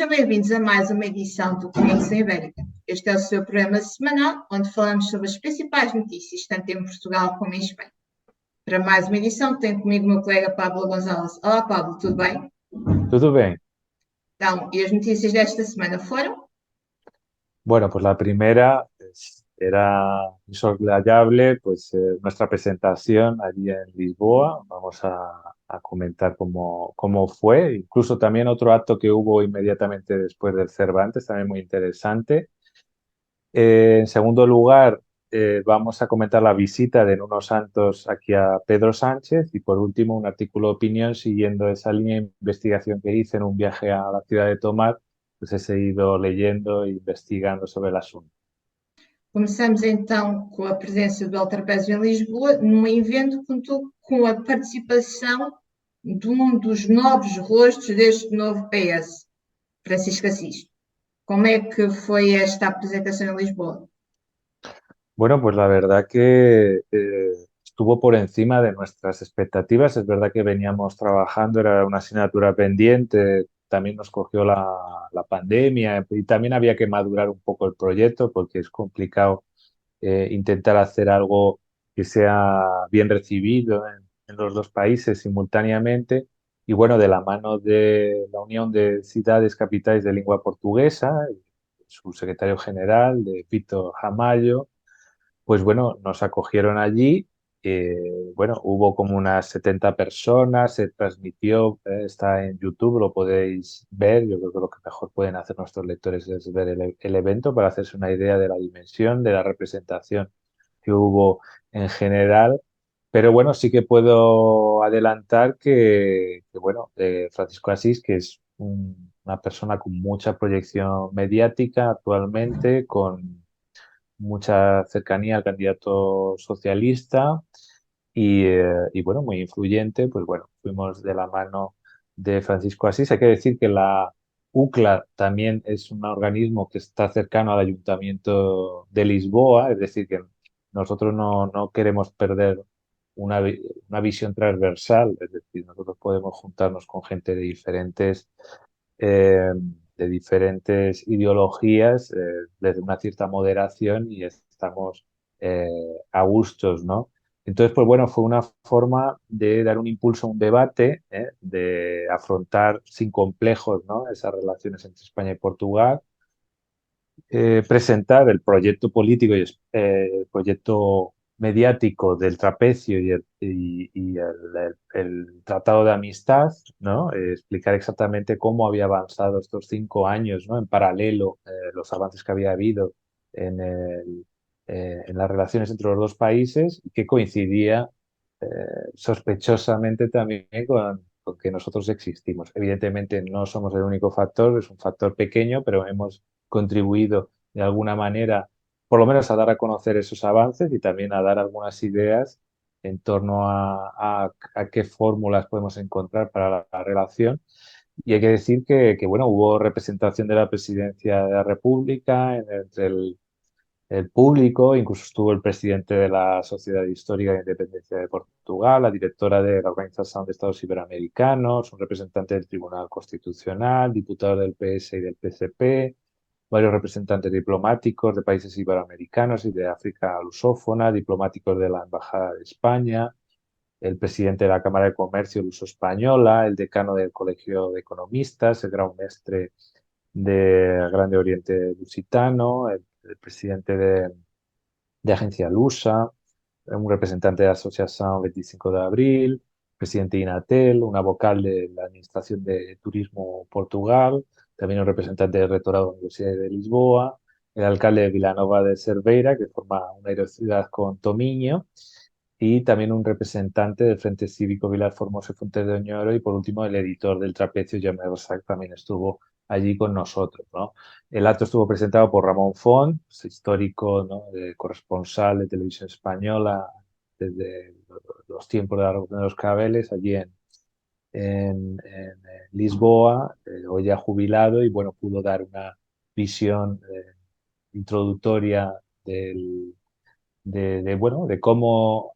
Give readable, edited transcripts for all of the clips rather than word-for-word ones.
Sejam bem-vindos a mais uma edição do Conexão Ibérica. Este é o seu programa semanal, onde falamos sobre as principais notícias, tanto em Portugal como em Espanha. Para mais uma edição, tenho comigo o meu colega Pablo Gonzalez. Olá, Pablo, tudo bem? Todo bien. Então, e as notícias desta semana foram? Bueno, pues la primera era insoslayable, pues nuestra presentación allí en Lisboa. Vamos a comentar cómo fue. Incluso también otro acto que hubo inmediatamente después del Cervantes, también muy interesante. En segundo lugar, vamos a comentar la visita de Nuno Santos aquí a Pedro Sánchez. Y por último, un artículo de opinión siguiendo esa línea de investigación que hice en un viaje a la ciudad de Tomar, pues he seguido leyendo e investigando sobre el asunto. Começamos então com a presença do Altarpésio em Lisboa, num evento que contou com a participação de um dos novos rostos deste novo PS, Francisco Assis. Como é que foi esta apresentação em Lisboa? Bueno, pues la verdad que estuvo por encima de nuestras expectativas. Es verdad que veníamos trabajando, era una asignatura pendiente, también nos cogió la pandemia y también había que madurar un poco el proyecto porque es complicado intentar hacer algo que sea bien recibido en los dos países simultáneamente. Y bueno, de la mano de la Unión de Ciudades Capitales de Lengua Portuguesa, su secretario general, de Pito Ramallo, pues bueno, nos acogieron allí. Bueno, hubo como unas 70 personas, se transmitió, está en YouTube, lo podéis ver. Yo creo que lo que mejor pueden hacer nuestros lectores es ver el evento para hacerse una idea de la dimensión, de la representación que hubo en general. Pero bueno, sí que puedo adelantar bueno, Francisco Asís, que es una persona con mucha proyección mediática actualmente, con mucha cercanía al candidato socialista y bueno, muy influyente, pues bueno, fuimos de la mano de Francisco Asís. Hay que decir que la UCLA también es un organismo que está cercano al Ayuntamiento de Lisboa, es decir, que nosotros no queremos perder una visión transversal, es decir, nosotros podemos juntarnos con gente eh, de diferentes ideologías, desde una cierta moderación y estamos eh, a gustos, ¿no? Entonces, pues bueno, fue una forma de dar un impulso a un debate, de afrontar sin complejos, ¿no? Esas relaciones entre España y Portugal, presentar el proyecto político y el proyecto mediático del trapecio y el Tratado de Amistad, ¿no? Explicar exactamente cómo había avanzado estos 5 años, ¿no? En paralelo, los avances que había habido en las relaciones entre los dos países y que coincidía eh, sospechosamente también con que nosotros existimos. Evidentemente no somos el único factor, es un factor pequeño, pero hemos contribuido de alguna manera, por lo menos a dar a conocer esos avances y también a dar algunas ideas en torno a qué fórmulas podemos encontrar para la relación. Y hay que decir bueno, hubo representación de la Presidencia de la República entre el público, incluso estuvo el presidente de la Sociedad Histórica de Independencia de Portugal, la directora de la Organización de Estados Iberoamericanos, un representante del Tribunal Constitucional, diputados del PS y del PCP, varios representantes diplomáticos de países iberoamericanos y de África lusófona, diplomáticos de la Embajada de España, el presidente de la Cámara de Comercio luso-española, el decano del Colegio de Economistas, el gran mestre del Grande Oriente Lusitano, el presidente de Agencia Lusa, un representante de la Asociación 25 de Abril, presidente de Inatel, una vocal de la Administración de Turismo Portugal, también un representante del Rectorado de la Universidad de Lisboa, el alcalde de Vilanova de Cerveira, que forma una aerocidad con Tomiño, y también un representante del Frente Cívico Vilar Formoso y Fuentes de Oñoro, y por último el editor del Trapecio, Jaume Rosach, también estuvo allí con nosotros, ¿no? El acto estuvo presentado por Ramón Font, pues, histórico, ¿no? Corresponsal de Televisión Española desde los tiempos de la Revolución de los Claveles, allí en Lisboa, hoy ya jubilado, y bueno, pudo dar una visión introductoria bueno, de cómo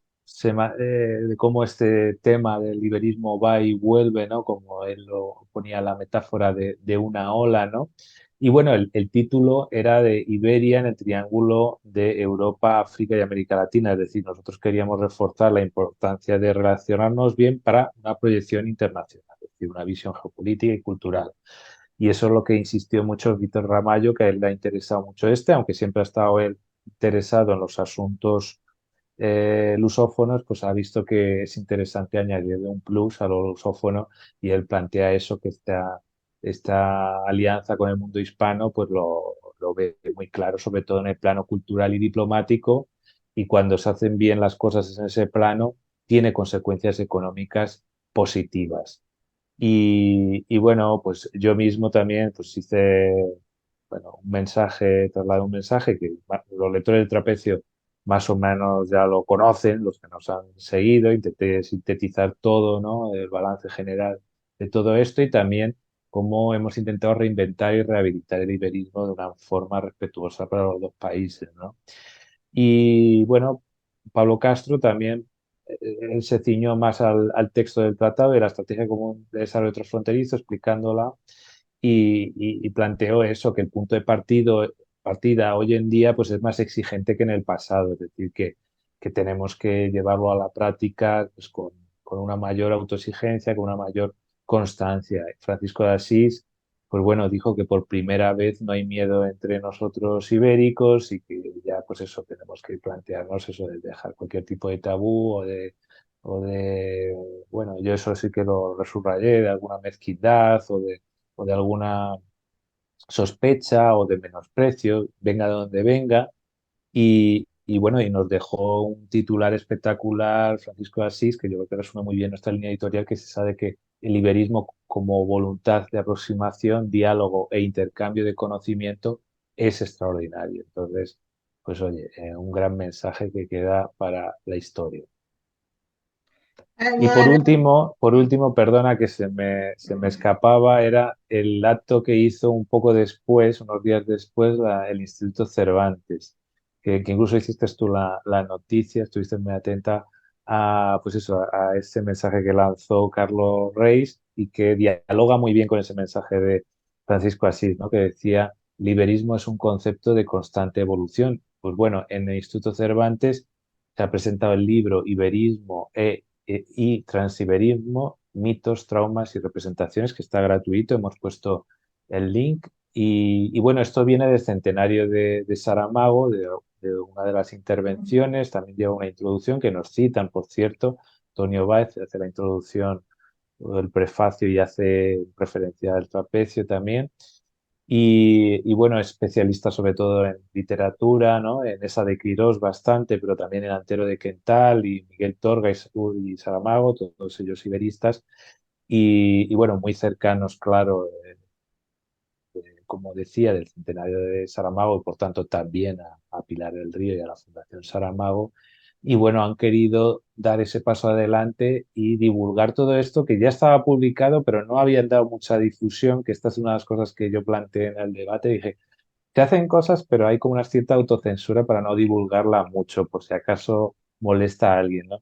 de cómo este tema del liberismo va y vuelve, ¿no? Como él lo ponía la metáfora de una ola, ¿no? Y bueno, el título era de Iberia en el triángulo de Europa, África y América Latina. Es decir, nosotros queríamos reforzar la importancia de relacionarnos bien para una proyección internacional, es decir, una visión geopolítica y cultural. Y eso es lo que insistió mucho Víctor Ramallo, que a él le ha interesado mucho aunque siempre ha estado él interesado en los asuntos lusófonos, pues ha visto que es interesante añadirle un plus a lo lusófono y él plantea eso, que esta alianza con el mundo hispano, pues lo ve muy claro, sobre todo en el plano cultural y diplomático, y cuando se hacen bien las cosas en ese plano, tiene consecuencias económicas positivas. Y bueno, pues yo mismo también pues hice bueno, un mensaje, trasladé un mensaje que los lectores del Trapecio más o menos ya lo conocen, los que nos han seguido, intenté sintetizar todo, ¿no? El balance general de todo esto y también cómo hemos intentado reinventar y rehabilitar el iberismo de una forma respetuosa para los dos países, ¿no? Y bueno, Pablo Castro también él se ciñó más al texto del tratado de la estrategia común de desarrollo transfronterizo, explicándola y planteó eso, que el punto de partida hoy en día pues es más exigente que en el pasado, es decir, que tenemos que llevarlo a la práctica pues, con una mayor autoexigencia, con una mayor constancia. Francisco de Asís, pues bueno, dijo que por primera vez no hay miedo entre nosotros ibéricos y que ya pues eso tenemos que plantearnos eso de dejar cualquier tipo de tabú bueno, yo eso sí que lo resubrayé, de alguna mezquindad o de alguna sospecha o de menosprecio, venga de donde venga. Y bueno, y nos dejó un titular espectacular, Francisco de Asís, que yo creo que resume muy bien nuestra línea editorial, que se sabe que el iberismo como voluntad de aproximación, diálogo e intercambio de conocimiento es extraordinario. Entonces, pues oye, un gran mensaje que queda para la historia. Y Agora, por último, perdona que se me escapaba, era el acto que hizo un poco después, unos días después, el Instituto Cervantes, que incluso hiciste tú la noticia, estuviste muy atenta a, pues eso, a ese mensaje que lanzó Carlos Reis y que dialoga muy bien con ese mensaje de Francisco Asís, ¿no? Que decía, liberismo es un concepto de constante evolución. Pues bueno, en el Instituto Cervantes se ha presentado el libro Iberismo y Transiberismo, mitos, traumas y representaciones, que está gratuito. Hemos puesto el link. Y bueno, esto viene del centenario de Saramago, de una de las intervenciones. También lleva una introducción que nos citan, por cierto. Antonio Báez hace la introducción, el prefacio y hace referencia al trapecio también. Y bueno, especialista sobre todo en literatura, ¿no? En esa de Quirós bastante, pero también en Antero de Quental y Miguel Torga y Saramago, todos ellos iberistas. Y bueno, muy cercanos, claro, como decía, del centenario de Saramago y por tanto también a Pilar del Río y a la Fundación Saramago. Y bueno, han querido dar ese paso adelante y divulgar todo esto que ya estaba publicado, pero no habían dado mucha difusión, que esta es una de las cosas que yo planteé en el debate. Dije, se hacen cosas, pero hay como una cierta autocensura para no divulgarla mucho, por si acaso molesta a alguien, ¿no?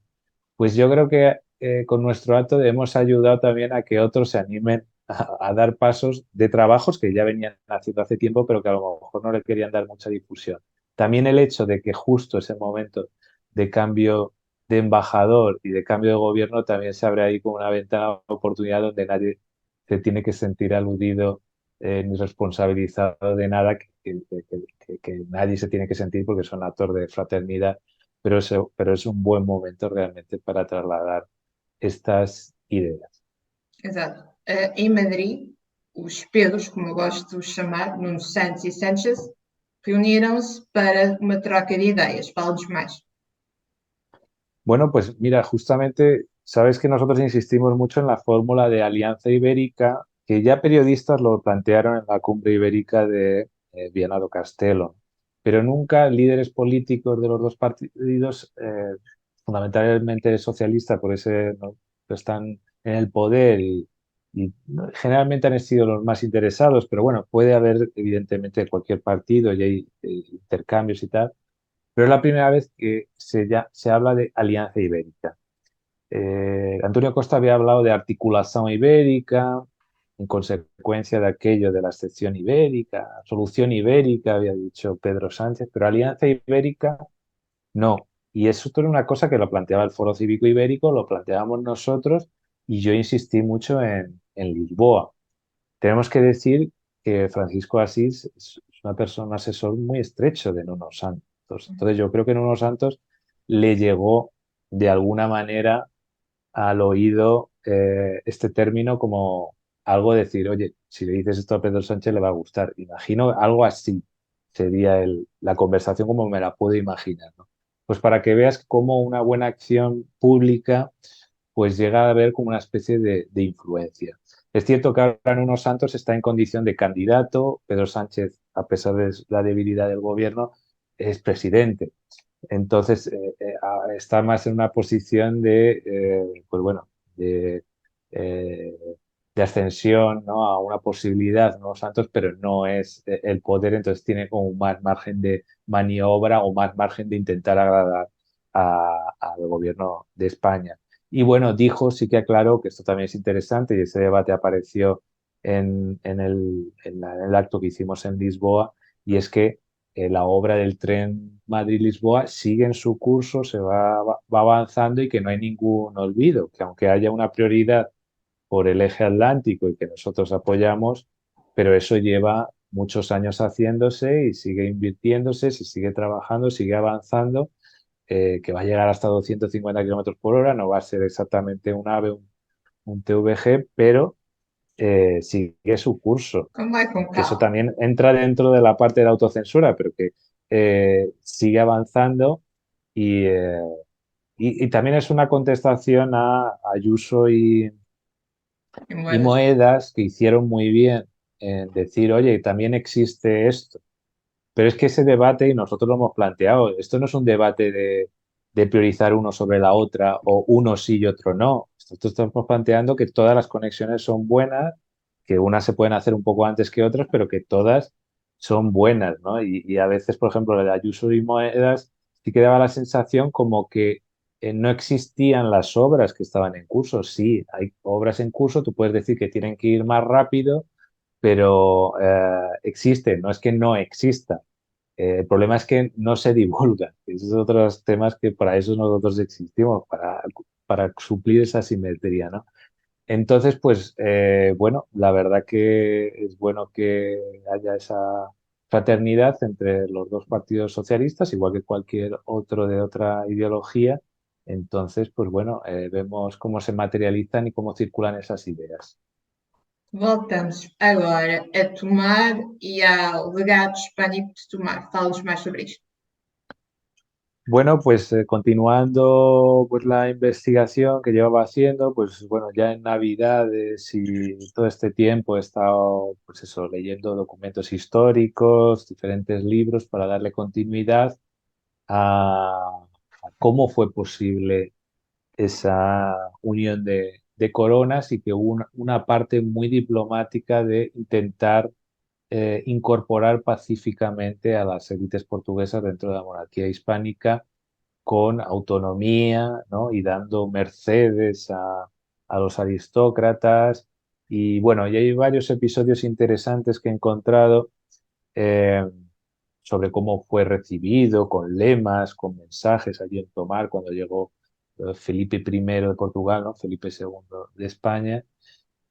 Pues yo creo que con nuestro acto hemos ayudado también a que otros se animen a dar pasos de trabajos que ya venían haciendo hace tiempo, pero que a lo mejor no le querían dar mucha difusión. También el hecho de que justo ese momento de cambio de embajador y de cambio de gobierno también se abre ahí como una ventana de oportunidad donde nadie se tiene que sentir aludido ni responsabilizado de nada, que nadie se tiene que sentir porque son actos de fraternidad, pero es un buen momento realmente para trasladar estas ideas. exato. Em Madrid, os Pedros, como eu gosto de chamar, Nuno Santos e Sánchez, reuniram-se para uma troca de ideias. Fala-nos mais. Bueno, pues mira, justamente, sabes que nosotros insistimos mucho en la fórmula de Alianza Ibérica, que ya periodistas lo plantearon en la cumbre ibérica de Viana do Castelo, pero nunca líderes políticos de los dos partidos, fundamentalmente socialistas, por ese ¿no? Están en el poder y generalmente han sido los más interesados, pero bueno, puede haber evidentemente cualquier partido y hay intercambios y tal pero es la primera vez que se habla de Alianza Ibérica. Antonio Costa había hablado de articulación ibérica, en consecuencia de aquello de la sección ibérica, solución ibérica, había dicho Pedro Sánchez, pero Alianza Ibérica no. Y eso era una cosa que lo planteaba el Foro Cívico Ibérico, lo planteábamos nosotros y yo insistí mucho en Lisboa. Tenemos que decir que Francisco Asís es una persona, un asesor muy estrecho de Nuno Santos. Entonces yo creo que Nuno Santos le llegó de alguna manera al oído este término como algo de decir, oye, si le dices esto a Pedro Sánchez le va a gustar. Imagino algo así sería la conversación como me la puedo imaginar, ¿no? Pues para que veas cómo una buena acción pública pues llega a haber como una especie de influencia. Es cierto que ahora Nuno Santos está en condición de candidato, Pedro Sánchez, a pesar de la debilidad del gobierno, es presidente. Entonces, está más en una posición pues bueno, de, eh, de ascensión, ¿no? A una posibilidad, ¿no? Santos, pero no es el poder, entonces tiene como más margen de maniobra o más margen de intentar agradar al gobierno de España. Y bueno, dijo, sí que aclaró que esto también es interesante y ese debate apareció en el acto que hicimos en Lisboa, y es que la obra del tren Madrid-Lisboa sigue en su curso, va avanzando y que no hay ningún olvido, que aunque haya una prioridad por el eje atlántico y que nosotros apoyamos, pero eso lleva muchos años haciéndose y sigue invirtiéndose, se sigue trabajando, sigue avanzando, que va a llegar hasta 250 kilómetros por hora, no va a ser exactamente un AVE, un TVG, pero sigue su curso, Vai com que eso calma. también entra dentro de la parte de la autocensura, pero que sigue avanzando y, eh, y también es una contestación a Ayuso E y moedas. Moedas, que hicieron muy bien en decir, oye, también existe esto. Pero es que ese debate, y nosotros lo hemos planteado, esto no es un debate de priorizar uno sobre la otra o uno sí y otro no. Nosotros estamos planteando que todas las conexiones son buenas, que unas se pueden hacer un poco antes que otras, pero que todas son buenas, ¿no? Y a veces, por ejemplo, la de Ayuso y Moedas sí que daba la sensación como que no existían las obras que estaban en curso. Sí, hay obras en curso, tú puedes decir que tienen que ir más rápido, pero existen, no es que no exista. El problema es que no se divulga. Esos son otros temas que para eso nosotros existimos, para suplir esa simetría, ¿no? Entonces, pues, bueno, la verdad que es bueno que haya esa fraternidad entre los dos partidos socialistas, igual que cualquier otro de otra ideología. Entonces, pues bueno, vemos cómo se materializan y cómo circulan esas ideas. Voltamos agora a tomar e ao legado hispânico de tomar. Fala-nos mais sobre isto. Bueno, pues continuando pues la investigación que llevaba haciendo, pues bueno, ya en Navidades y todo este tiempo he estado pues eso, leyendo documentos históricos, diferentes libros para darle continuidad a cómo fue posible esa unión de coronas y que hubo una parte muy diplomática de intentar incorporar pacíficamente a las élites portuguesas dentro de la monarquía hispánica con autonomía, ¿no? Y dando mercedes a los aristócratas. Y bueno, y hay varios episodios interesantes que he encontrado eh, sobre cómo fue recibido, con lemas, con mensajes allí en Tomar cuando llegó Felipe I de Portugal, ¿no? Felipe II de España.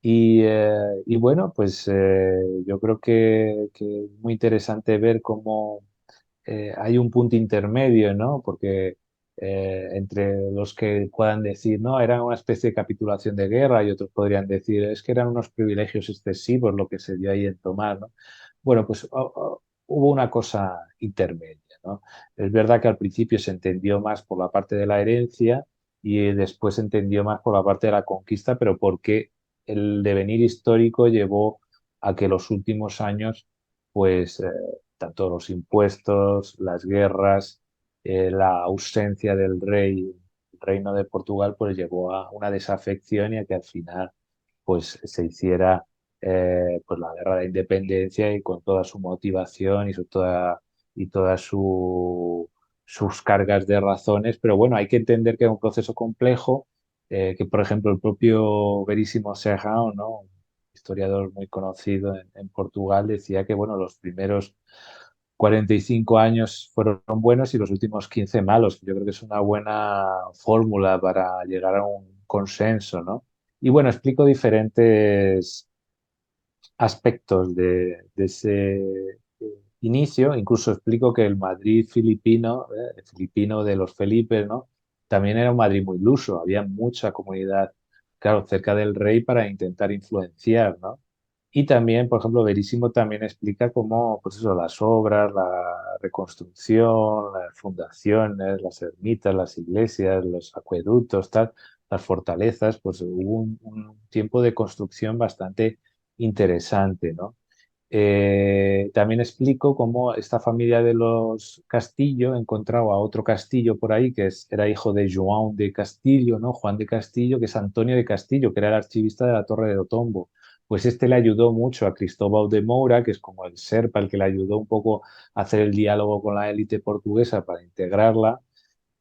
Y bueno, pues yo creo que es muy interesante ver cómo hay un punto intermedio, ¿no? Porque entre los que puedan decir, no, era una especie de capitulación de guerra y otros podrían decir, es que eran unos privilegios excesivos lo que se dio ahí en Tomar, ¿no? Bueno, pues hubo una cosa intermedia, ¿no? Es verdad que al principio se entendió más por la parte de la herencia y después se entendió más por la parte de la conquista, pero porque el devenir histórico llevó a que los últimos años, pues, tanto los impuestos, las guerras, la ausencia del rey, el reino de Portugal, pues llevó a una desafección y a que al final pues se hiciera pues la guerra de la independencia y con toda su motivación y toda su sus cargas de razones, pero bueno, hay que entender que es un proceso complejo, que por ejemplo el propio Veríssimo Serrão, ¿no? Un historiador muy conocido en Portugal, decía que bueno, los primeros 45 años fueron buenos y los últimos 15 malos. Yo creo que es una buena fórmula para llegar a un consenso, ¿no? Y bueno, explico diferentes aspectos de ese inicio. Incluso explico que el Madrid filipino, el filipino de los Felipes, ¿no? También era un Madrid muy luso. Había mucha comunidad, claro, cerca del rey para intentar influenciar, ¿no? Y también, por ejemplo, Verísimo también explica cómo, pues eso, las obras, la reconstrucción, las fundaciones, las ermitas, las iglesias, los acueductos, tal, las fortalezas, pues hubo un tiempo de construcción bastante interesante, ¿no? También explico cómo esta familia de los Castillo encontraba a otro Castillo por ahí que era hijo de João de Castillo, ¿no? Juan de Castillo, que es Antonio de Castillo, que era el archivista de la Torre de Otombo. Pues este le ayudó mucho a Cristóbal de Moura, que es como el Serpa, el que le ayudó un poco a hacer el diálogo con la élite portuguesa para integrarla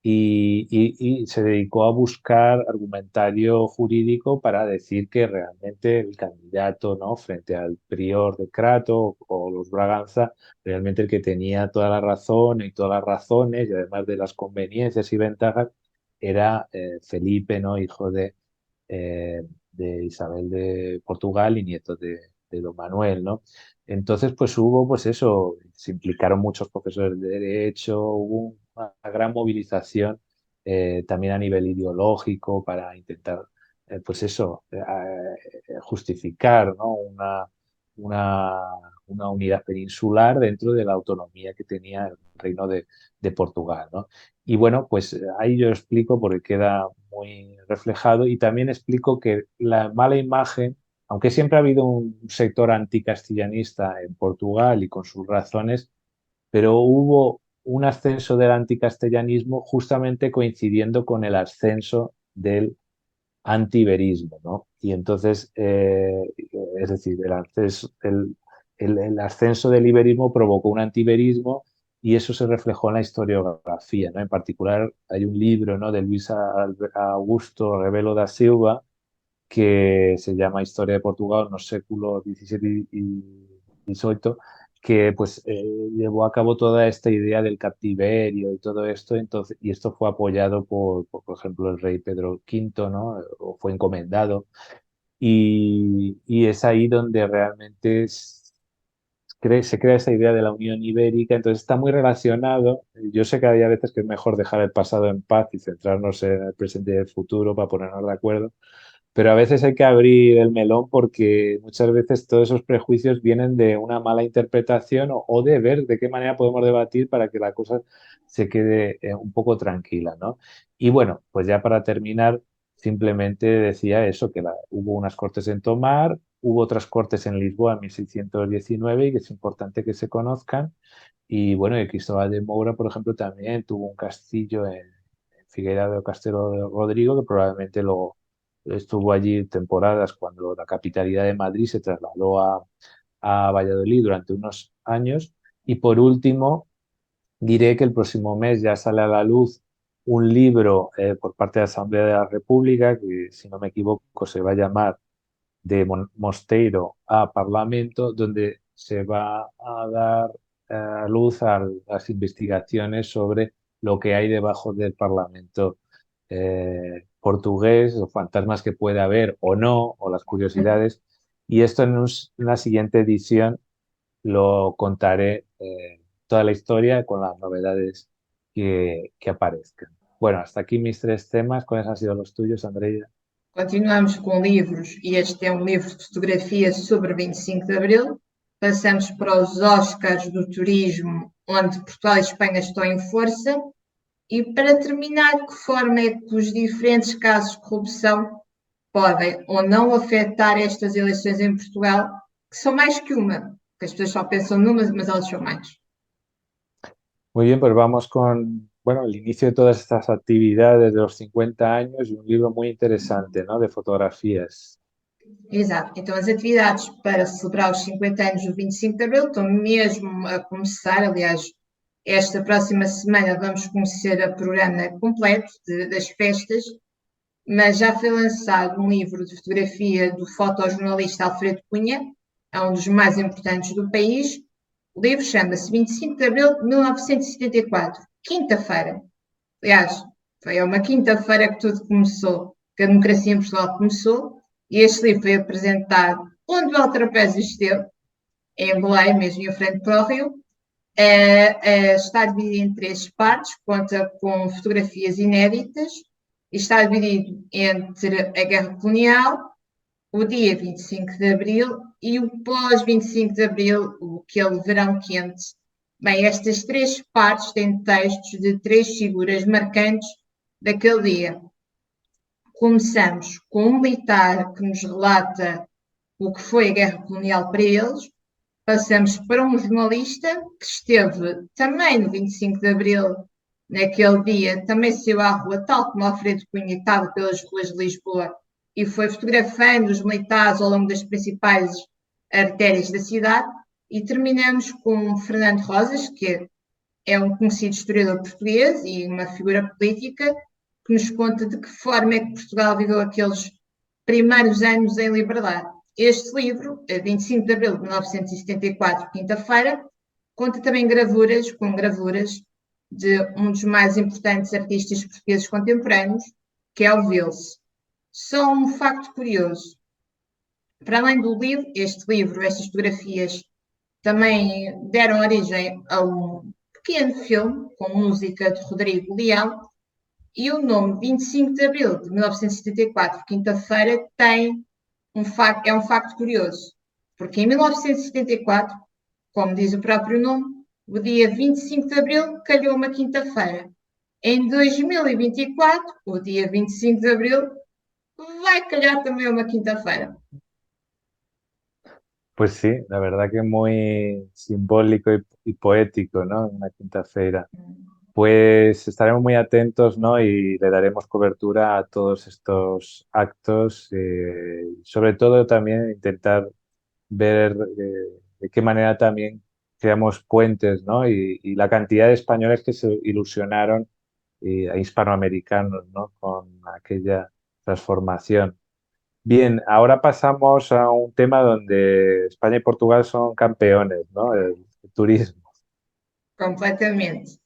y se dedicó a buscar argumentario jurídico para decir que realmente el candidato, ¿no? Frente al prior de Crato o los Braganza, realmente el que tenía toda la razón y todas las razones y además de las conveniencias y ventajas era Felipe, ¿no? Hijo de Isabel de Portugal y nieto de don Manuel, ¿no? Entonces, pues hubo, pues eso, se implicaron muchos profesores de derecho, hubo una gran movilización también a nivel ideológico para intentar, pues eso, justificar, ¿no? Una, una unidad peninsular dentro de la autonomía que tenía el reino de Portugal, ¿no? Y bueno, pues ahí yo explico porque queda muy reflejado y también explico que la mala imagen, aunque siempre ha habido un sector anticastellanista en Portugal y con sus razones, pero hubo un ascenso del anticastellanismo justamente coincidiendo con el ascenso del antiiberismo, ¿no? Y entonces, es decir, el ascenso del iberismo provocó un antiiberismo y eso se reflejó en la historiografía, ¿no? En particular, hay un libro, ¿no? De Luis Augusto Rebelo da Silva que se llama Historia de Portugal, los séculos XVII y XVIII, que pues llevó a cabo toda esta idea del captiverio y todo esto, entonces, y esto fue apoyado por ejemplo, el rey Pedro V, ¿no? O fue encomendado, y es ahí donde realmente se crea esa idea de la Unión Ibérica, entonces está muy relacionado. Yo sé que hay a veces que es mejor dejar el pasado en paz y centrarnos en el presente y el futuro para ponernos de acuerdo, pero a veces hay que abrir el melón porque muchas veces todos esos prejuicios vienen de una mala interpretación o de ver de qué manera podemos debatir para que la cosa se quede un poco tranquila, ¿no? Y bueno, pues ya para terminar, simplemente decía eso, que hubo unas cortes en Tomar, hubo otras cortes en Lisboa en 1619 y que es importante que se conozcan. Y bueno, y Cristóbal de Moura, por ejemplo, también tuvo un castillo en Figueira do Castelo de Rodrigo, que probablemente lo estuvo allí temporadas cuando la capitalidad de Madrid se trasladó a Valladolid durante unos años. Y por último, diré que el próximo mes ya sale a la luz un libro por parte de la Asamblea de la República, que si no me equivoco se va a llamar De Mosteiro a Parlamento, donde se va a dar luz a las investigaciones sobre lo que hay debajo del Parlamento portugués, los fantasmas que puede haber o no, o las curiosidades. Y esto en una siguiente edición lo contaré toda la historia con las novedades que aparezcan. Bueno, hasta aquí mis tres temas. ¿Cuáles han sido los tuyos, Andrea? Continuamos com livros, e este é um livro de fotografias sobre 25 de Abril. Passamos para os Oscars do Turismo, onde Portugal e Espanha estão em força. E para terminar, que forma é que os diferentes casos de corrupção podem ou não afetar estas eleições em Portugal, que são mais que uma, que as pessoas só pensam numa, mas elas são mais. Muy bien, pues vamos con, bueno, el inicio de todas estas actividades de los 50 años y un libro muy interesante, ¿no? De fotografías. Exato. Então, as atividades para celebrar os 50 anos do 25 de Abril estão mesmo a começar. Aliás, Esta próxima semana vamos conhecer o programa completo das festas, mas já foi lançado um livro de fotografia do fotojornalista Alfredo Cunha, é um dos mais importantes do país. O livro chama-se 25 de Abril de 1974, quinta-feira. Aliás, foi uma quinta-feira que tudo começou, que a democracia em Portugal começou, e este livro foi apresentado onde o Altrapézio esteve, em Belém, mesmo em frente para o Rio. Está dividido em três partes, conta com fotografias inéditas, e está dividido entre a Guerra Colonial, o dia 25 de Abril e o pós-25 de Abril, aquele verão quente. Bem, estas três partes têm textos de três figuras marcantes daquele dia. Começamos com um militar que nos relata o que foi a Guerra Colonial para eles, passamos para um jornalista que esteve também no 25 de Abril, naquele dia, também saiu à rua, tal como Alfredo Cunha estava pelas ruas de Lisboa, e foi fotografando os militares ao longo das principais artérias da cidade, e terminamos com Fernando Rosas, que é um conhecido historiador português e uma figura política, que nos conta de que forma é que Portugal viveu aqueles primeiros anos em liberdade. Este livro, 25 de abril de 1974, quinta-feira, conta também gravuras, com gravuras de um dos mais importantes artistas portugueses contemporâneos, que é o Vils. Só um facto curioso. Para além do livro, estas fotografias também deram origem a um pequeno filme com música de Rodrigo Leão, e o nome 25 de abril de 1974, quinta-feira, é um facto curioso, porque em 1974, como diz o próprio nome, o dia 25 de abril calhou uma quinta-feira. Em 2024, o dia 25 de abril vai calhar também uma quinta-feira. Pues sí, la verdad que muy simbólico y poético, ¿no? Una quinta-feira. Pues estaremos muy atentos, ¿no? Y le daremos cobertura a todos estos actos, sobre todo también intentar ver de qué manera también creamos puentes, ¿no? Y la cantidad de españoles que se ilusionaron a hispanoamericanos, ¿no? Con aquella transformación. Bien, ahora pasamos a un tema donde España y Portugal son campeones, ¿no? El turismo. Completamente.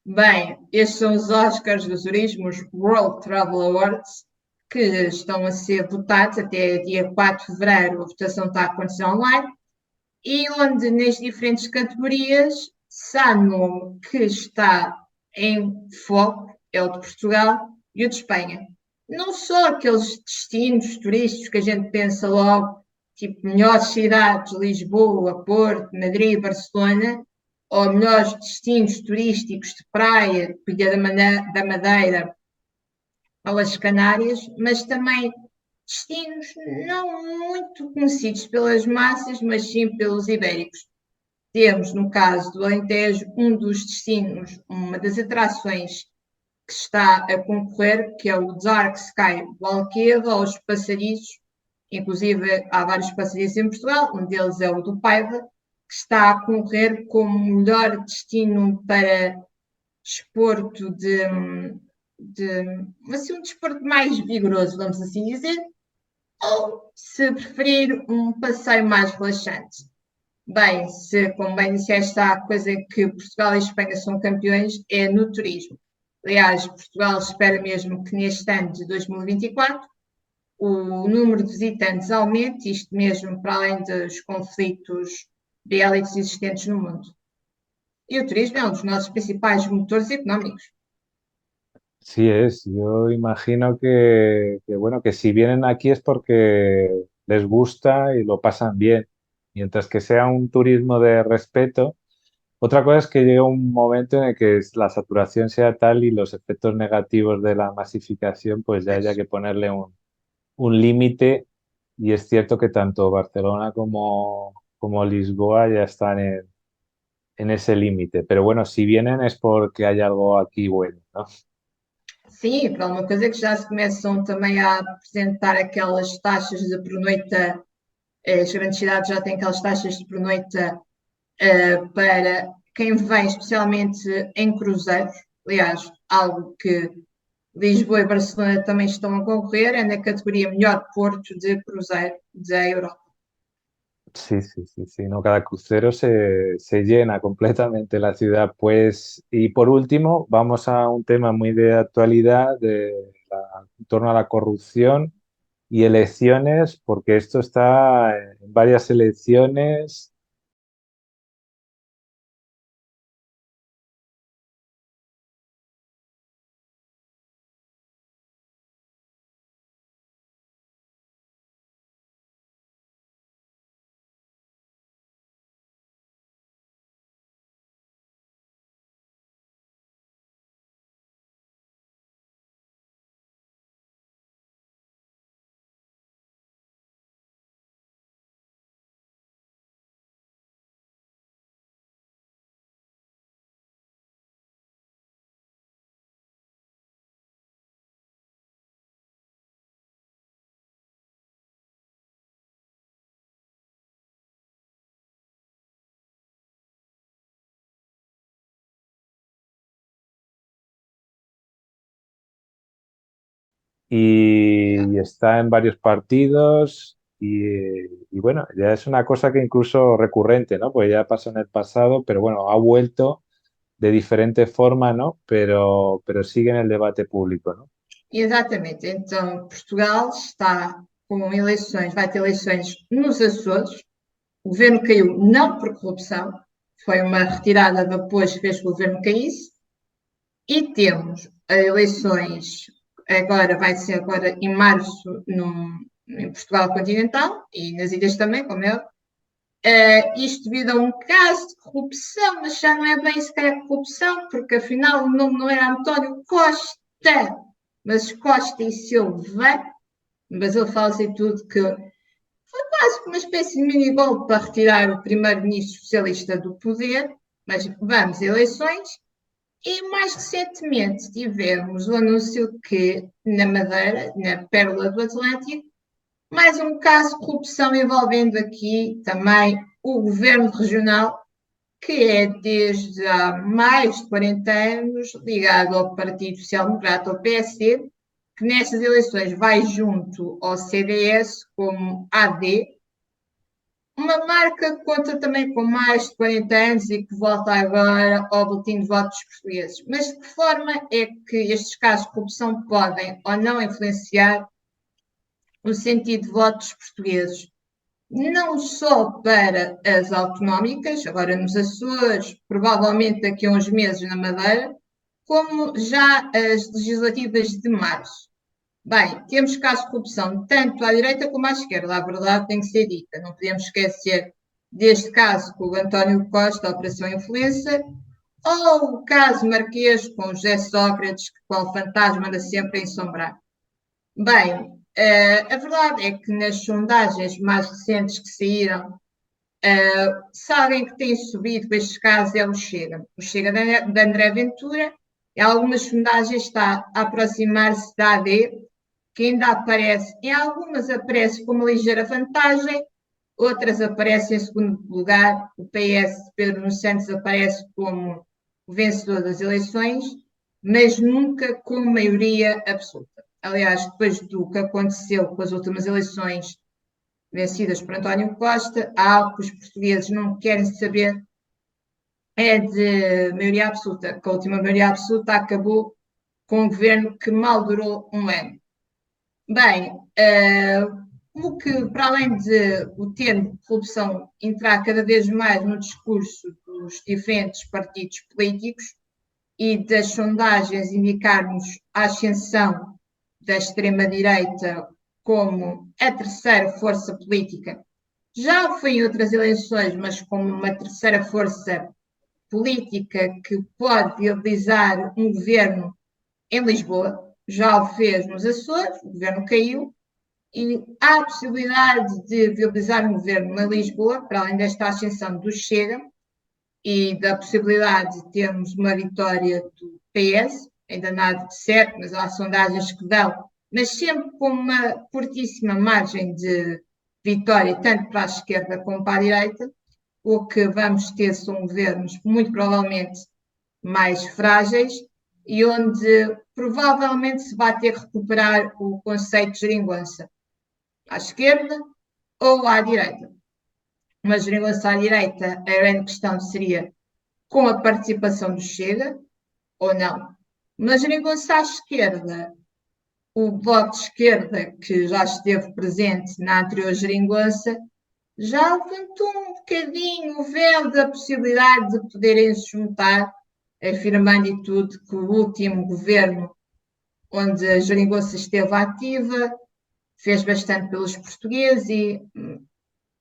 Bem, estes são os Oscars do turismo, os World Travel Awards, que estão a ser votados até dia 4 de fevereiro. A votação está a acontecer online, e onde nas diferentes categorias, Sanmo, que está em foco, é o de Portugal e o de Espanha. Não só aqueles destinos turísticos que a gente pensa logo, tipo melhores cidades, Lisboa, Porto, Madrid, Barcelona, ou melhores destinos turísticos de praia, Ilha da Madeira, ou as Canárias, mas também destinos não muito conhecidos pelas massas, mas sim pelos ibéricos. Temos, no caso do Alentejo, um dos destinos, uma das atrações que está a concorrer, que é o Dark Sky do Alqueva, aos passadiços. Inclusive, há vários passadiços em Portugal, um deles é o do Paiva, que está a concorrer como melhor destino para desporto assim, um desporto mais vigoroso, vamos assim dizer, ou, se preferir, um passeio mais relaxante. Bem, como bem disseste, há a coisa que Portugal e Espanha são campeões, é no turismo. Aliás, Portugal espera mesmo que neste ano de 2024 o número de visitantes aumente, isto mesmo para além dos conflitos bélicos existentes no mundo. E o turismo é um dos nossos principais motores económicos. Sí es, yo imagino bueno, que si vienen aquí es porque les gusta y lo pasan bien, mientras que sea un turismo de respeto. Otra cosa es que llegue un momento en el que la saturación sea tal y los efectos negativos de la masificación, pues ya haya que ponerle un límite. Y es cierto que tanto Barcelona como Lisboa ya están en ese límite. Pero bueno, si vienen es porque hay algo aquí bueno, ¿no? Sim, para uma coisa que já se começam também a apresentar aquelas taxas de pernoita, as grandes cidades já têm aquelas taxas de pernoita para quem vem especialmente em cruzeiros, aliás, algo que Lisboa e Barcelona também estão a concorrer, é na categoria melhor porto de cruzeiro da Europa. Sí, sí, sí, sí, no, cada crucero se llena completamente la ciudad. Pues, y por último, vamos a un tema muy de actualidad en torno a la corrupción y elecciones, porque esto está en varias elecciones. Y está en varios partidos y bueno, ya es una cosa que incluso recurrente, ¿no? Pues ya pasó en el pasado, pero bueno, ha vuelto de diferente forma, ¿no? Pero sigue en el debate público, ¿no? Exatamente, então Portugal está com eleições, vai ter eleições nos Açores, o governo caiu não por corrupção, foi uma retirada de apoios que fez que o governo caísse, e temos eleições, agora vai ser agora em março em Portugal continental e nas ilhas também, como é. Isto devido a um caso de corrupção, mas já não é bem sequer corrupção, porque afinal o nome não era António Costa, mas Costa e Silva, mas ele fala assim tudo que foi quase uma espécie de mini-golpe para retirar o primeiro-ministro socialista do poder, mas vamos a eleições. E mais recentemente tivemos o anúncio que na Madeira, na Pérola do Atlântico, mais um caso de corrupção envolvendo aqui também o governo regional, que é desde há mais de 40 anos ligado ao Partido Social Democrata, ao PSD, que nestas eleições vai junto ao CDS como AD, uma marca que conta também com mais de 40 anos e que volta agora ao boletim de votos portugueses. Mas de que forma é que estes casos de corrupção podem ou não influenciar o sentido de votos portugueses? Não só para as autonómicas, agora nos Açores, provavelmente daqui a uns meses na Madeira, como já as legislativas de março. Bem, temos casos de corrupção tanto à direita como à esquerda, a verdade tem que ser dita. Não podemos esquecer deste caso com o António Costa, a Operação Influencer, ou o caso Marquês com o José Sócrates, que com o fantasma anda sempre a ensombrar. Bem, a verdade é que nas sondagens mais recentes que saíram, se alguém que tem subido com estes casos é o Chega. O Chega de André Ventura, em algumas sondagens está a aproximar-se da AD, que ainda aparece, em algumas aparece com uma ligeira vantagem, outras aparecem em segundo lugar, o PS, Pedro Nuno Santos, aparece como o vencedor das eleições, mas nunca com maioria absoluta. Aliás, depois do que aconteceu com as últimas eleições vencidas por António Costa, há algo que os portugueses não querem saber, é de maioria absoluta, que a última maioria absoluta acabou com um governo que mal durou um ano. Bem, o que, para além de o termo corrupção entrar cada vez mais no discurso dos diferentes partidos políticos e das sondagens indicarmos a ascensão da extrema-direita como a terceira força política, já foi em outras eleições, mas como uma terceira força política que pode viabilizar um governo em Lisboa, já o fez nos Açores, o governo caiu, e há a possibilidade de viabilizar um governo em Lisboa, para além desta ascensão do Chega, e da possibilidade de termos uma vitória do PS, ainda nada de certo, mas há sondagens que dão, mas sempre com uma fortíssima margem de vitória, tanto para a esquerda como para a direita. o que vamos ter são governos muito provavelmente mais frágeis e onde provavelmente se vai ter que recuperar o conceito de geringonça à esquerda ou à direita. Uma geringonça à direita, a grande questão seria com a participação do Chega ou não. Uma geringonça à esquerda, o Bloco de Esquerda, que já esteve presente na anterior geringonça, já levantou um bocadinho o véu da possibilidade de poderem se juntar, afirmando e tudo que o último governo onde a geringonça esteve ativa fez bastante pelos portugueses e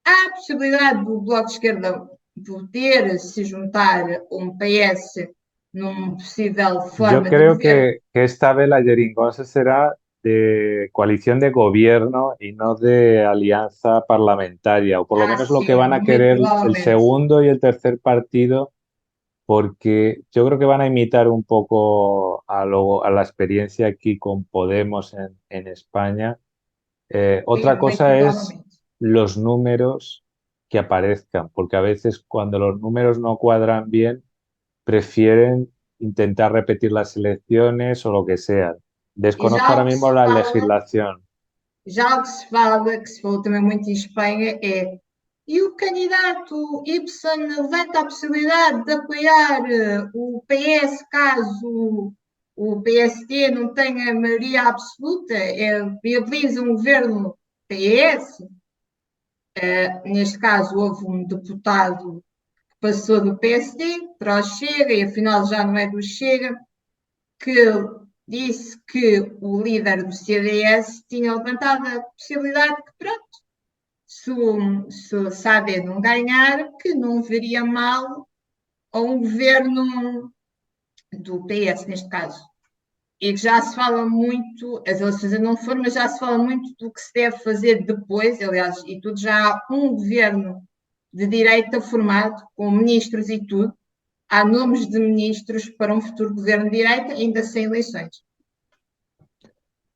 há a possibilidade do Bloco de Esquerda poder se juntar a um PS numa possível Yo forma de creo governo. que esta vez la jeringonza será de coalición de gobierno y no de alianza parlamentaria, o por lo menos lo que Sim, van a muito querer el provavelmente. segundo y el tercer partido, porque yo creo que van a imitar un poco a la experiencia aquí con Podemos en España. Sim, Otra muito cosa es provavelmente. los números que aparezcan, porque a veces cuando los números no cuadran bien, prefieren intentar repetir las elecciones o lo que sea. E Desconozco já ahora o que mismo se la fala, legislación. já o que se falou também muito em Espanha, é e o candidato Y levanta a possibilidade de apoiar o PS caso o PSD não tenha maioria absoluta, viabiliza um governo PS. Neste caso, houve um deputado que passou do PSD para o Chega e afinal já não é do Chega, que disse que o líder do CDS tinha levantado a possibilidade que, pronto, se o Sade não ganhar, que não veria mal a um governo do PS, neste caso. E que já se fala muito, as eleições ainda não foram, mas já se fala muito do que se deve fazer depois, aliás, e tudo, já há um governo de direita formado, com ministros e tudo, há nomes de ministros para um futuro governo de direita, ainda sem eleições.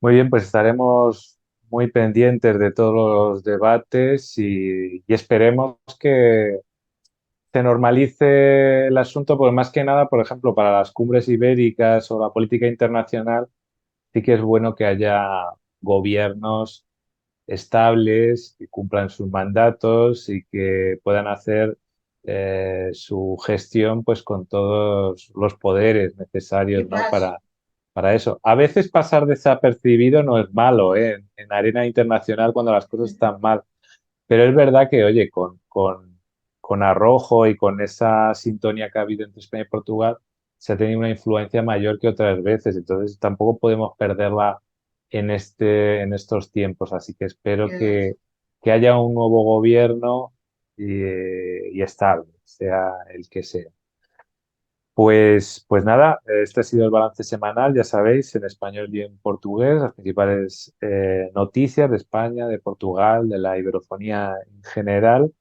Muy bien, pues estaremos muy pendientes de todos los debates y esperemos que se normalice el asunto, porque más que nada, por ejemplo, para las cumbres ibéricas o la política internacional, sí que es bueno que haya gobiernos estables, que cumplan sus mandatos y que puedan hacer su gestión pues con todos los poderes necesarios, ¿no? Exato. Para eso. A veces pasar desapercibido no es malo, ¿eh? En arena internacional cuando las cosas están mal. Pero es verdad que, oye, con arrojo y con esa sintonía que ha habido entre España y Portugal, se ha tenido una influencia mayor que otras veces. Entonces, tampoco podemos perderla en estos tiempos. Así que espero Exato. que haya un nuevo gobierno y estable, sea el que sea. Pues nada, este ha sido el balance semanal, ya sabéis, en español y en portugués, las principales noticias de España, de Portugal, de la iberofonía en general,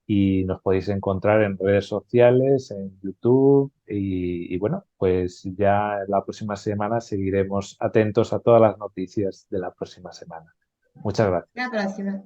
y nos podéis encontrar en redes sociales, en YouTube, y bueno, pues ya la próxima semana seguiremos atentos a todas las noticias de la próxima semana. Muchas gracias. Até a próxima.